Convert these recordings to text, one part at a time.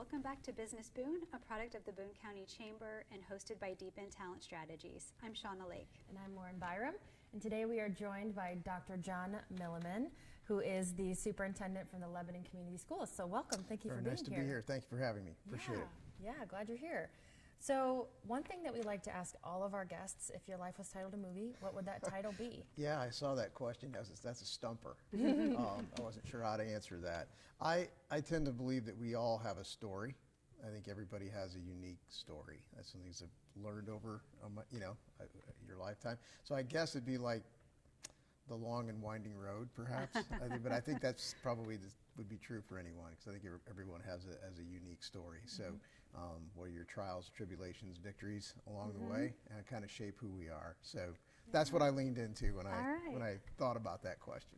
Welcome back to Business Boone, a product of the Boone County Chamber and hosted by Deepen Talent Strategies. I'm Shauna Lake. And I'm Lauren Byram. And today we are joined by Dr.Milleman, who is the superintendent from the Lebanon Community Schools. So welcome. Thank you for being here. Nice to be here. Thank you for having me. Appreciate it. Yeah, glad you're here. So one thing that we like to ask all of our guests, if your life was titled a movie, what would that title be? Yeah, I saw that question. That's a stumper. I wasn't sure how to answer that. I tend to believe that we all have a story. I think everybody has a unique story. That's something that's learned over, your lifetime. So I guess it'd be like the long and winding road, perhaps. But I think that's probably would be true for anyone, because I think everyone has a unique story. So, what are your trials, tribulations, victories along the way, and kind of shape who we are. So that's what I leaned into when I thought about that question.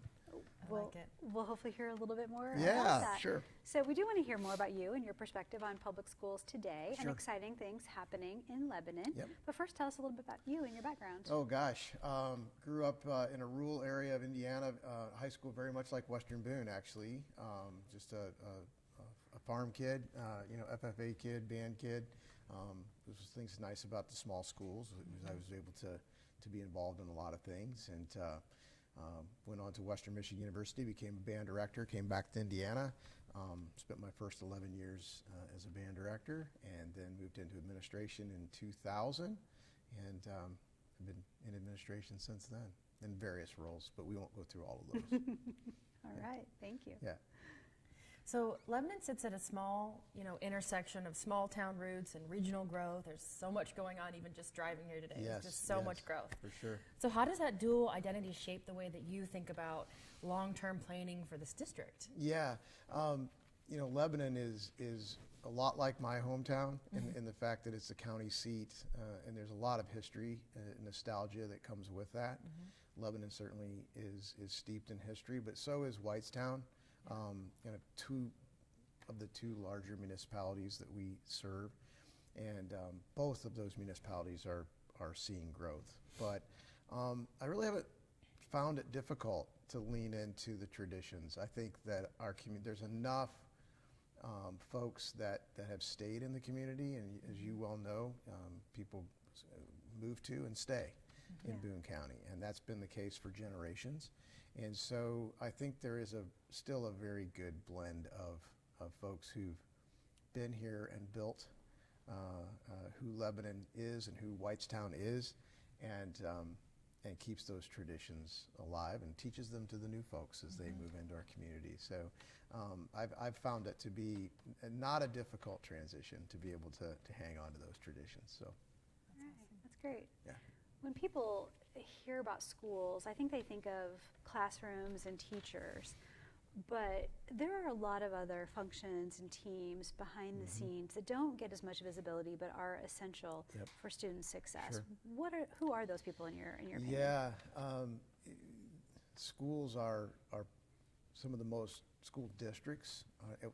I like it. We'll hopefully hear a little bit more about that. Sure. So we do want to hear more about you and your perspective on public schools today and exciting things happening in Lebanon. Yep. But first, tell us a little bit about you and your background. Oh gosh, grew up in a rural area of Indiana, high school very much like Western Boone actually, just a farm kid, FFA kid, band kid. Those are things nice about the small schools. I was able to be involved in a lot of things, and went on to Western Michigan University, became a band director, came back to Indiana, spent my first 11 years as a band director, and then moved into administration in 2000, and I've been in administration since then in various roles, but we won't go through all of those. All right, thank you. Yeah. So Lebanon sits at a small, intersection of small town roots and regional growth. There's so much going on, even just driving here today. Yes, There's just so much growth. For sure. So how does that dual identity shape the way that you think about long-term planning for this district? Yeah, Lebanon is a lot like my hometown in the fact that it's the county seat, and there's a lot of history and nostalgia that comes with that. Lebanon certainly is steeped in history, but so is Whitestown. Two of the two larger municipalities that we serve, and both of those municipalities are seeing growth. But I really haven't found it difficult to lean into the traditions. I think that our community, there's enough folks that have stayed in the community, and as you well know, people move to and stay in Boone County, and that's been the case for generations. And so I think there is still a very good blend of folks who've been here and built who Lebanon is and who Whitestown is, and keeps those traditions alive and teaches them to the new folks as they move into our community. So I've found it to be not a difficult transition to be able to hang on to those traditions. So That's great. Yeah. When people hear about schools, I think they think of classrooms and teachers, but there are a lot of other functions and teams behind the scenes that don't get as much visibility but are essential for student success. Sure. Who are those people in your opinion? Yeah, schools are some of the most, school districts,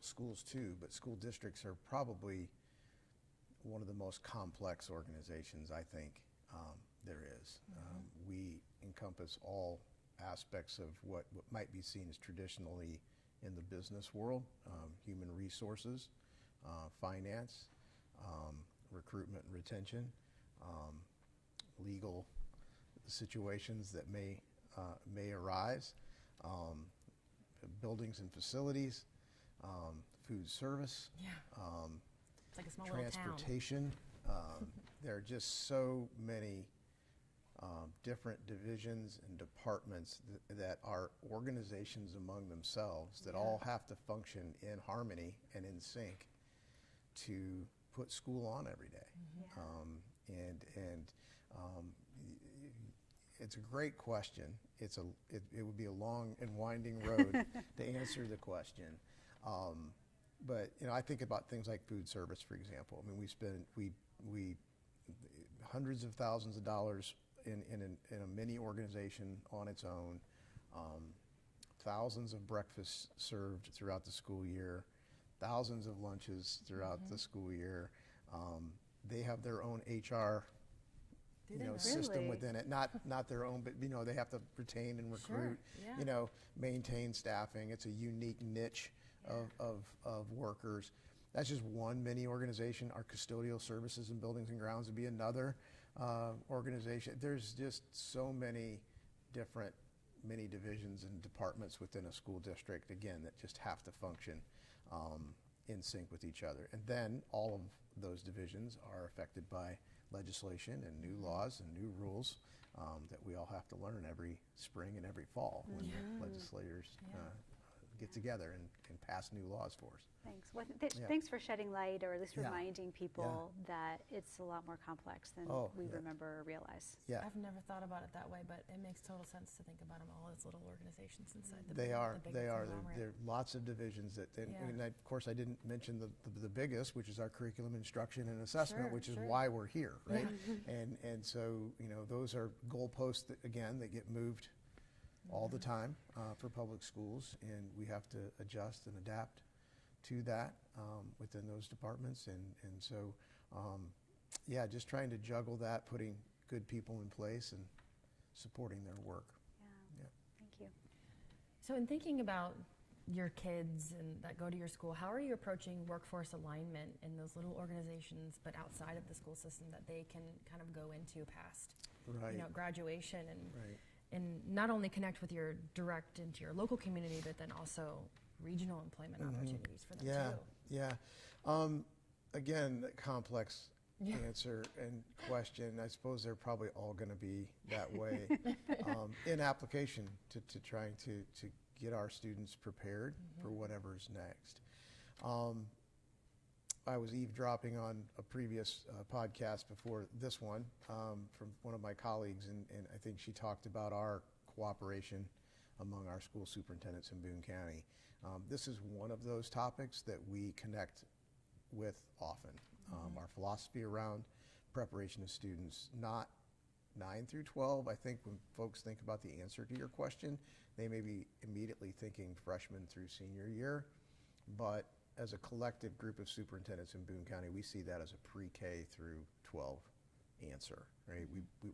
schools too, but school districts are probably one of the most complex organizations I think there is. We encompass all aspects of what might be seen as traditionally in the business world, human resources, finance, recruitment and retention, legal situations that may arise, buildings and facilities, food service, It's like a small transportation. There are just so many different divisions and departments that are organizations among themselves that all have to function in harmony and in sync to put school on every day. It's a great question. It would be a long and winding road to answer the question. But I think about things like food service, for example. I mean, we hundreds of thousands of dollars in a mini organization on its own, thousands of breakfasts served throughout the school year, thousands of lunches throughout the school year. They have their own HR system within it, not their own, but they have to retain and recruit, maintain staffing. It's a unique niche of workers. That's just one mini organization. Our custodial services and buildings and grounds would be another organization. There's just so many different mini divisions and departments within a school district, again, that just have to function in sync with each other. And then all of those divisions are affected by legislation and new laws and new rules that we all have to learn every spring and every fall when the legislators get together and pass new laws for us. Thanks. Well, thanks for shedding light, or at least reminding people that it's a lot more complex than we remember or realize. Yeah. I've never thought about it that way, but it makes total sense to think about them all as little organizations inside the They are. big They are. conglomerate. There are lots of divisions that, and of course, I didn't mention the biggest, which is our curriculum instruction and assessment, which is why we're here, right? And so, those are goalposts that, again, that get moved all the time for public schools, and we have to adjust and adapt to that within those departments. And so, just trying to juggle that, putting good people in place and supporting their work. Yeah. Thank you. So in thinking about your kids and that go to your school, how are you approaching workforce alignment in those little organizations but outside of the school system that they can kind of go into past graduation and not only connect with your direct into your local community, but then also regional employment opportunities for them too? Yeah. Again, complex answer and question. I suppose they're probably all going to be that way in application to trying to get our students prepared for whatever's next. I was eavesdropping on a previous podcast before this one from one of my colleagues, and I think she talked about our cooperation among our school superintendents in Boone County. This is one of those topics that we connect with often. Our philosophy around preparation of students, not 9 through 12. I think when folks think about the answer to your question, they may be immediately thinking freshman through senior year, but as a collective group of superintendents in Boone County, we see that as a pre-K through 12 answer, right?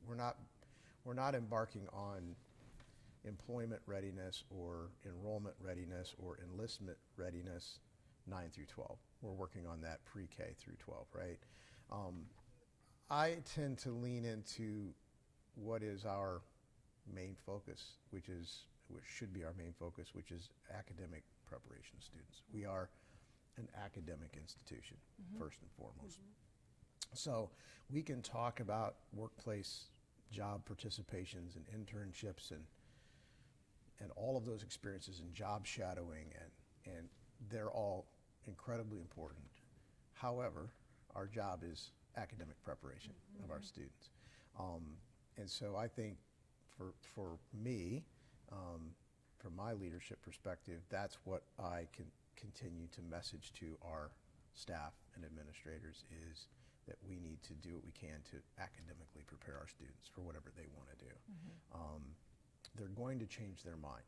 We're not embarking on employment readiness or enrollment readiness or enlistment readiness 9 through 12. We're working on that pre-K through 12, right? I tend to lean into what is our main focus, which should be our main focus, which is academic preparation of students. We are an academic institution, first and foremost. So we can talk about workplace job participations and internships and all of those experiences and job shadowing, and they're all incredibly important. However, our job is academic preparation of our students. And so I think for me, from my leadership perspective, that's what I can continue to message to our staff and administrators, is that we need to do what we can to academically prepare our students for whatever they want to do. They're going to change their mind.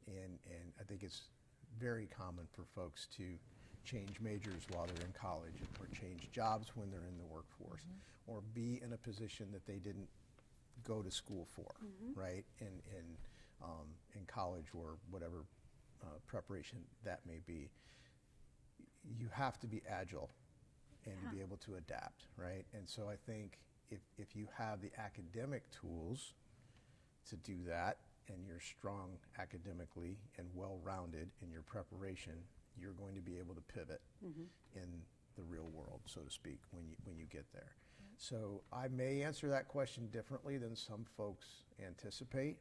And I think it's very common for folks to change majors while they're in college, or change jobs when they're in the workforce, or be in a position that they didn't go to school for, right? In college or whatever preparation that may be. You have to be agile and be able to adapt, right? And so I think if you have the academic tools to do that, and you're strong academically and well-rounded in your preparation, you're going to be able to pivot in the real world, so to speak, when you get there. So I may answer that question differently than some folks anticipate.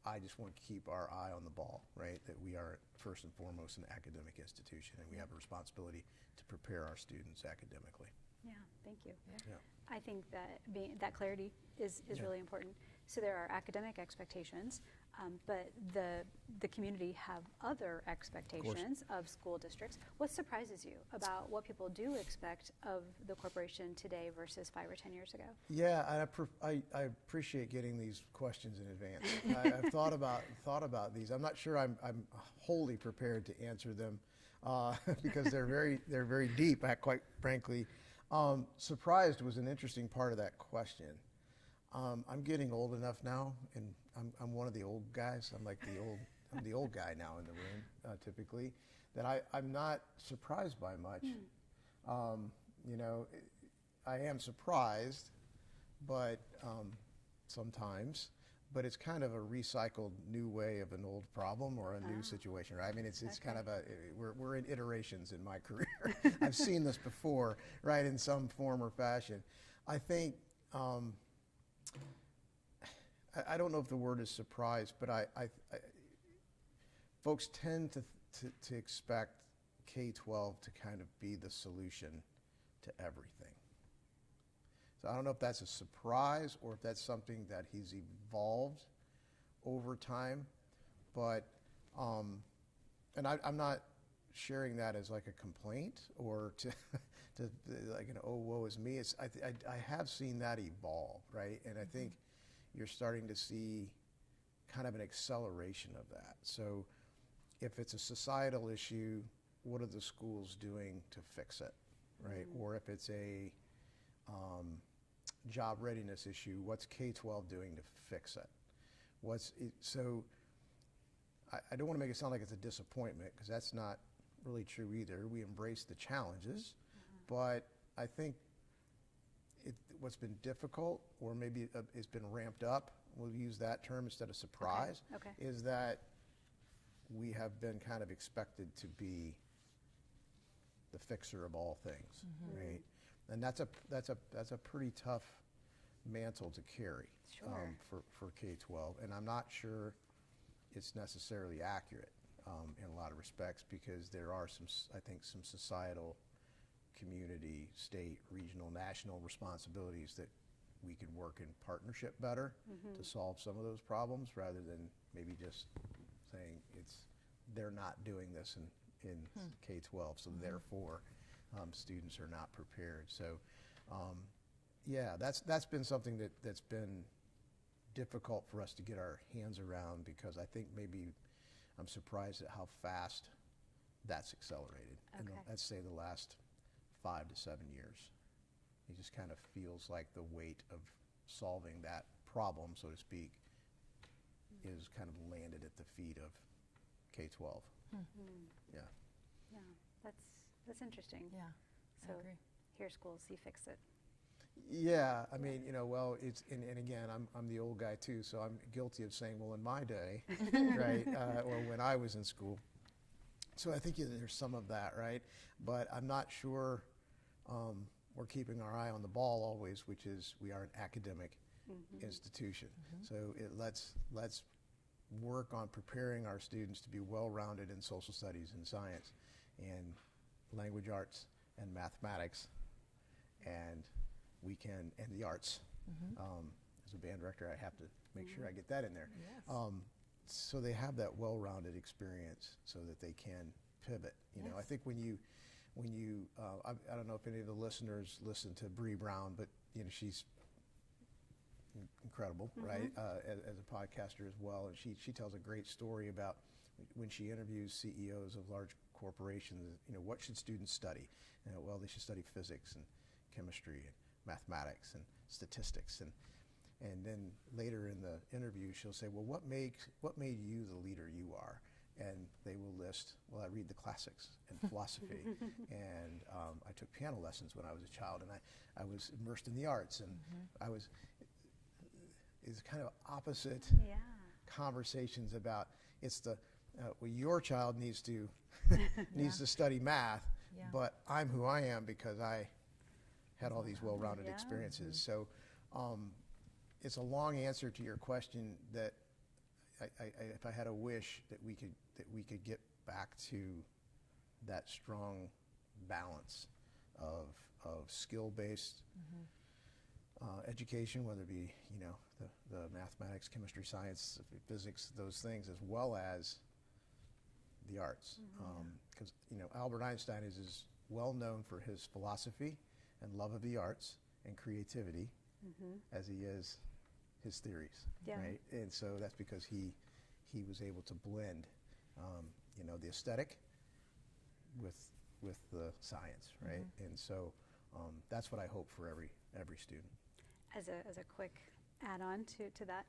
I just want to keep our eye on the ball, right? That we are first and foremost an academic institution, and we have a responsibility to prepare our students academically. Yeah, thank you. Yeah. I think that that clarity is really important. So there are academic expectations, but the community have other expectations of school districts. What surprises you about what people do expect of the corporation today versus 5 or 10 years ago? Yeah, I appreciate getting these questions in advance. I've thought about these. I'm not sure I'm wholly prepared to answer them because they're very deep. Quite frankly, surprised was an interesting part of that question. I'm getting old enough now, and I'm one of the old guys. I'm the old guy now in the room, typically. that I'm not surprised by much. You know, I am surprised, but sometimes, but it's kind of a recycled new way of an old problem or a new situation, right? I mean, it's kind of we're in iterations in my career. I've seen this before, right, in some form or fashion. I think, I don't know if the word is surprise, but folks tend to expect K-12 to kind of be the solution to everything. So I don't know if that's a surprise or if that's something that he's evolved over time, but, and I'm not sharing that as like a complaint or to like an, oh, woe is me. I have seen that evolve, right? And I think you're starting to see kind of an acceleration of that. So if it's a societal issue, what are the schools doing to fix it, right? Or if it's a job readiness issue, what's K-12 doing to fix it? So I don't want to make it sound like it's a disappointment, because that's not really true either. We embrace the challenges, but I think what's been difficult, or maybe it's been ramped up, we'll use that term instead of surprise, is that we have been kind of expected to be the fixer of all things, right? And that's a pretty tough mantle to carry for K-12, and I'm not sure it's necessarily accurate in a lot of respects, because there are I think some societal, community, state, regional, national responsibilities that we could work in partnership better to solve some of those problems, rather than maybe just saying they're not doing this in K-12, so therefore students are not prepared. So yeah, that's been something that's been difficult for us to get our hands around, because I think maybe I'm surprised at how fast that's accelerated in let's say the last 5 to 7 years. It just kind of feels like the weight of solving that problem, so to speak, is kind of landed at the feet of K-12. Yeah. Yeah, that's interesting. Yeah, So I agree. here schools, you fix it. Yeah, I mean, well, and again, I'm the old guy too, so I'm guilty of saying, well, in my day, right, or when I was in school. So I think there's some of that, right? But I'm not sure we're keeping our eye on the ball always, which is we are an academic institution. So let's work on preparing our students to be well-rounded in social studies and science and language arts and mathematics, and the arts. As a band director, I have to make sure I get that in there. Yes. So they have that well-rounded experience so that they can pivot. You know, I think when you I don't know if any of the listeners listen to Bree Brown, but you know, she's incredible, right? As a podcaster as well, and she tells a great story about when she interviews CEOs of large corporations. You know, what should students study? You know, well, they should study physics and chemistry and mathematics and statistics, and then later in the interview she'll say, well, what made you the leader you are? And they will list, well, I read the classics and philosophy, and I took piano lessons when I was a child, and I was immersed in the arts, and it's kind of opposite conversations about well, your child needs to to study math, but I'm who I am because I had all these well-rounded experiences. So it's a long answer to your question that if I had a wish that we could get back to that strong balance of skill-based education, whether it be the mathematics, chemistry, science, physics, those things, as well as the arts. Because Albert Einstein is as well known for his philosophy and love of the arts and creativity as he is his theories, right? And so that's because he was able to blend, the aesthetic with the science, right? And so that's what I hope for every student. As a quick add-on to that,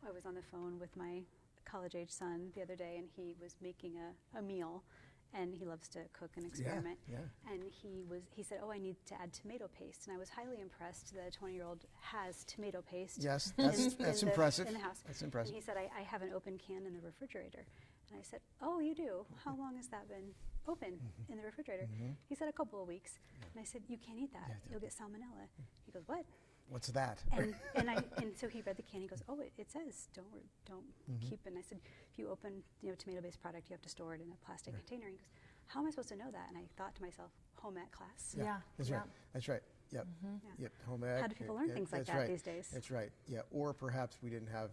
I was on the phone with my college-age son the other day, and he was making a meal, and he loves to cook and experiment. Yeah. And he said, "Oh, I need to add tomato paste," and I was highly impressed that a 20-year-old has tomato paste. Yes, that's in impressive. In the house. That's impressive. And he said, I have an open can in the refrigerator. And I said, "Oh, you do? How long has that been open in the refrigerator?" He said, "A couple of weeks." And I said, "You can't eat that. You'll get salmonella." He goes, "What?" What's that? And so he read the can. He goes, "Oh, it says don't keep." And I said, "If you open tomato-based product, you have to store it in a plastic container." He goes, "How am I supposed to know that?" And I thought to myself, home ec class. Yeah. That's right. That's right. Yep. Yep. Home ec. How do people learn things like that's that right. these days? That's right. Yeah. Or perhaps we didn't have,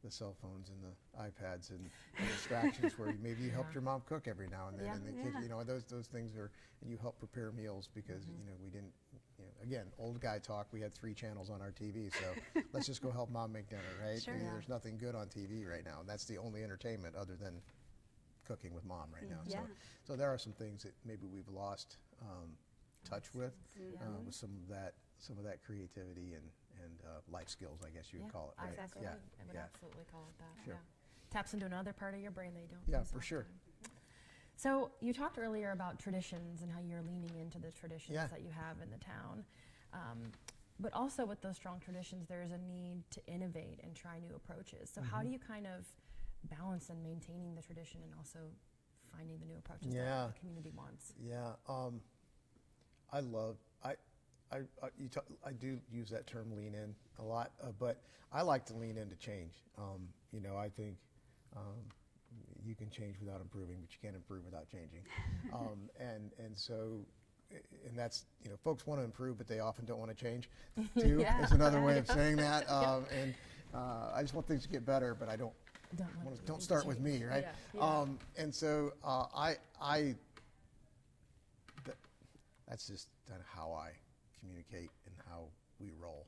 the cell phones and the iPads and distractions where maybe you helped your mom cook every now and then, and the kid, those things are, and you help prepare meals because we didn't. Again, old guy talk. We had 3 channels on our TV, so let's just go help mom make dinner, right? Sure. There's nothing good on TV right now, and that's the only entertainment other than cooking with mom right now. Yeah. So there are some things that maybe we've lost touch with some of that creativity and life skills, I guess you would call it. Right? Exactly. Yeah. I would absolutely call it that. Sure. Yeah. Taps into another part of your brain they don't. Yeah, use for all the sure. time. So you talked earlier about traditions and how you're leaning into the traditions that you have in the town. But also with those strong traditions, there is a need to innovate and try new approaches. So how do you kind of balance in maintaining the tradition and also finding the new approaches that the community wants? Yeah. I do use that term lean in a lot, but I like to lean into change. I think you can change without improving, but you can't improve without changing. And that's, folks want to improve, but they often don't want to change, too. There's another way of saying that. And I just want things to get better, but I don't start with me, right? And so that's just kind of how I communicate and how we roll.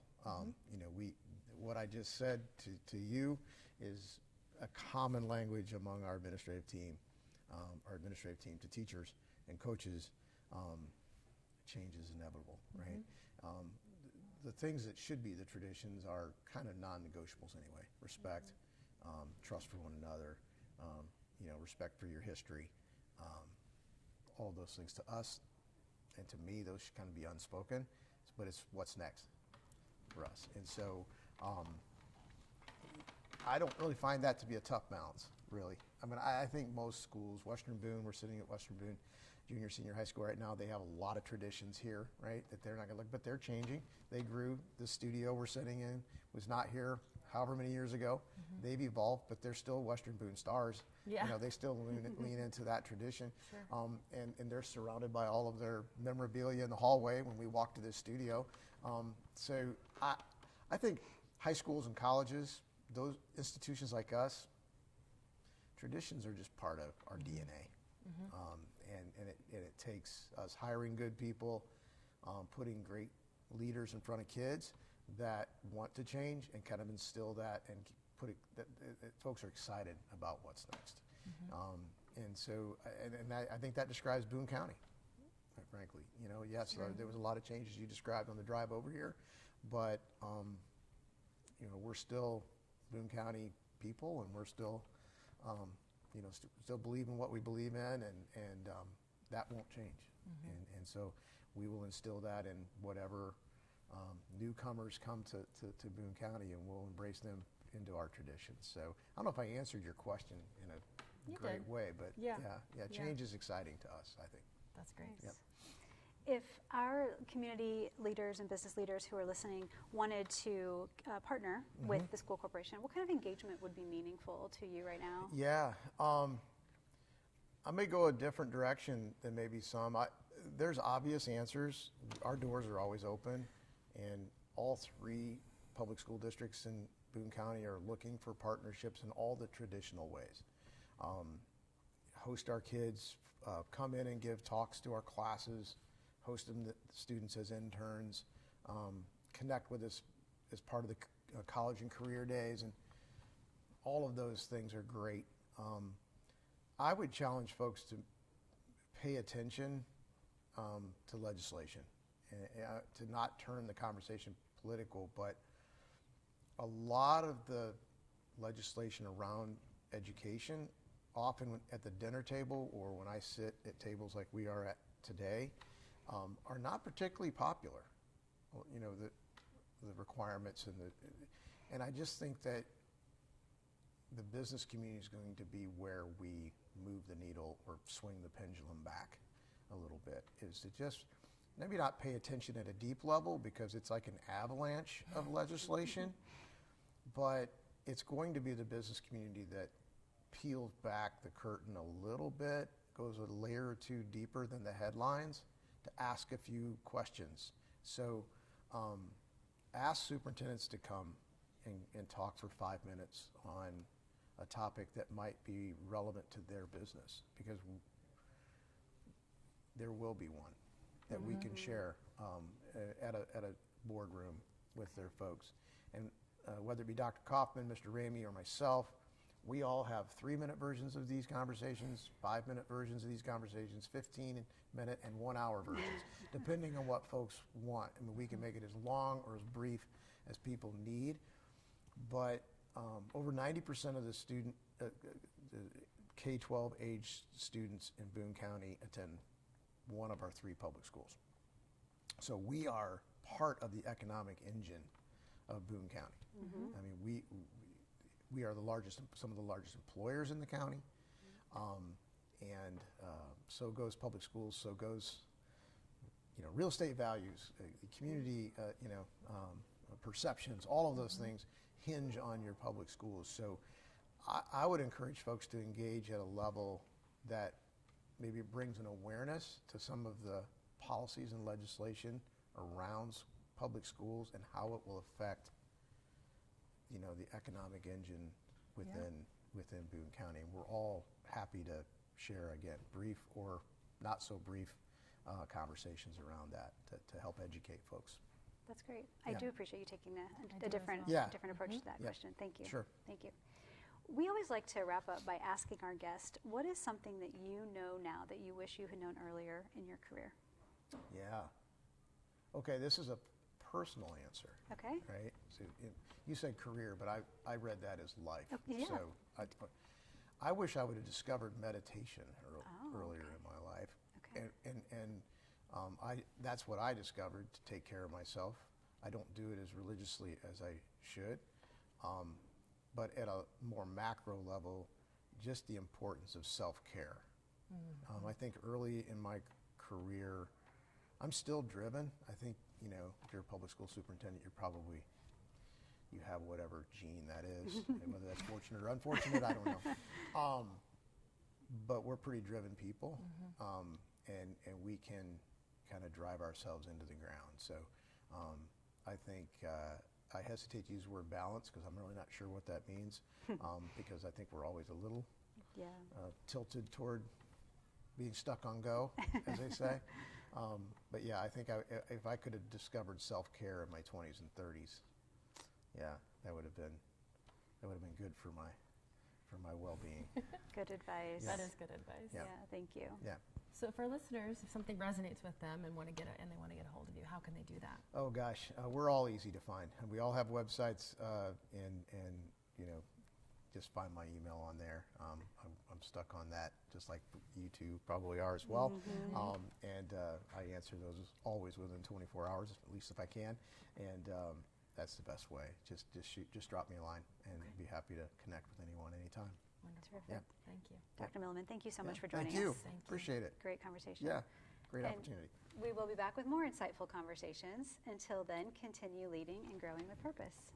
What I just said to you is a common language among our administrative team to teachers and coaches. Change is inevitable, right? The things that should be the traditions are kind of non-negotiables anyway. Respect, trust for one another, respect for your history. All those things to us and to me, those should kind of be unspoken, but it's what's next for us. And so I don't really find that to be a tough balance, really. I mean, I think most schools, Western Boone, we're sitting at Western Boone Junior, Senior High School right now, they have a lot of traditions here, right, that they're not going to look, but they're changing. They grew. The studio we're sitting in was not here however many years ago. They've evolved, but they're still Western Boone stars. They still lean into that tradition. Sure. And they're surrounded by all of their memorabilia in the hallway when we walk to this studio. So I think high schools and colleges, those institutions like us, traditions are just part of our DNA. And it takes us hiring good people, putting great leaders in front of kids that want to change and kind of instill that and put it that folks are excited about what's next. And so, I think that describes Boone County, quite frankly. Yes, there was a lot of changes you described on the drive over here, but we're still Boone County people, and we're still still believe in what we believe in, and that won't change. And so we will instill that in whatever newcomers come to Boone County, and we'll embrace them into our traditions. So I don't know if I answered your question in a great way, but change is exciting to us, I think. That's great. Yep. If our community leaders and business leaders who are listening wanted to partner with the school corporation, what kind of engagement would be meaningful to you right now? Yeah, I may go a different direction than maybe some. There's obvious answers. Our doors are always open, and all 3 public school districts in Boone County are looking for partnerships in all the traditional ways. Host our kids, come in and give talks to our classes, host them, the students as interns, connect with us as part of the college and career days, and all of those things are great. I would challenge folks to pay attention to legislation, and to not turn the conversation political, but a lot of the legislation around education often at the dinner table or when I sit at tables like we are at today, are not particularly popular. Well, you know, the requirements and I just think that the business community is going to be where we move the needle or swing the pendulum back a little bit, is to just maybe not pay attention at a deep level because it's like an avalanche of legislation, but it's going to be the business community that peels back the curtain a little bit, goes a layer or two deeper than the headlines to ask a few questions. So ask superintendents to come and talk for 5 minutes on a topic that might be relevant to their business, because there will be one that we can share at a boardroom with their folks. And whether it be Dr. Kaufman, Mr. Ramey, or myself, we all have 3-minute versions of these conversations, 5-minute versions of these conversations, 15-minute and 1-hour versions, depending on what folks want. I mean, we can make it as long or as brief as people need, but over 90% of the K-12 age students in Boone County attend one of our 3 public schools. So we are part of the economic engine of Boone County. I mean, we are some of the largest employers in the county, and so goes public schools, so goes, you know, real estate values, community, perceptions, all of those things hinge on your public schools. So I would encourage folks to engage at a level that maybe brings an awareness to some of the policies and legislation around public schools and how it will affect, you know, the economic engine within Boone County. And we're all happy to share, again, brief or not so brief conversations around that to help educate folks. That's great. I do appreciate you taking a different approach to that question. Thank you. Sure. Thank you. We always like to wrap up by asking our guest, what is something that you know now that you wish you had known earlier in your career? Yeah. Okay, this is a personal answer. Okay. Right? So you said career, but I read that as life. Oh, yeah. So I wish I would have discovered meditation earlier in my life. Okay. And that's what I discovered to take care of myself. I don't do it as religiously as I should, but at a more macro level, just the importance of self-care. I think early in my career, I'm still driven. I think, you know, if you're a public school superintendent, you have whatever gene that is, and whether that's fortunate or unfortunate, I don't know. But we're pretty driven people, and we can kind of drive ourselves into the ground. So I think I hesitate to use the word balance because I'm really not sure what that means, because I think we're always a little tilted toward being stuck on go, as they say. But yeah, I think if I could have discovered self-care in my 20s and 30s, that would have been good for my well-being. Good advice. That is good advice. Yeah, thank you. Yeah. So for listeners, if something resonates with them and they want to get a hold of you, how can they do that? Oh gosh, we're all easy to find. We all have websites, and you know, just find my email on there. I'm stuck on that, just like you two probably are as well. And I answer those always within 24 hours, at least if I can. And that's the best way. Just drop me a line, and I'd be happy to connect with anyone anytime. Wonderful. Yeah. Thank you. Dr. Milleman, thank you so much for joining Thank you. us. Thank you. Appreciate it. Great conversation. Yeah, great And opportunity. we will be back with more insightful conversations. Until then, continue leading and growing with purpose.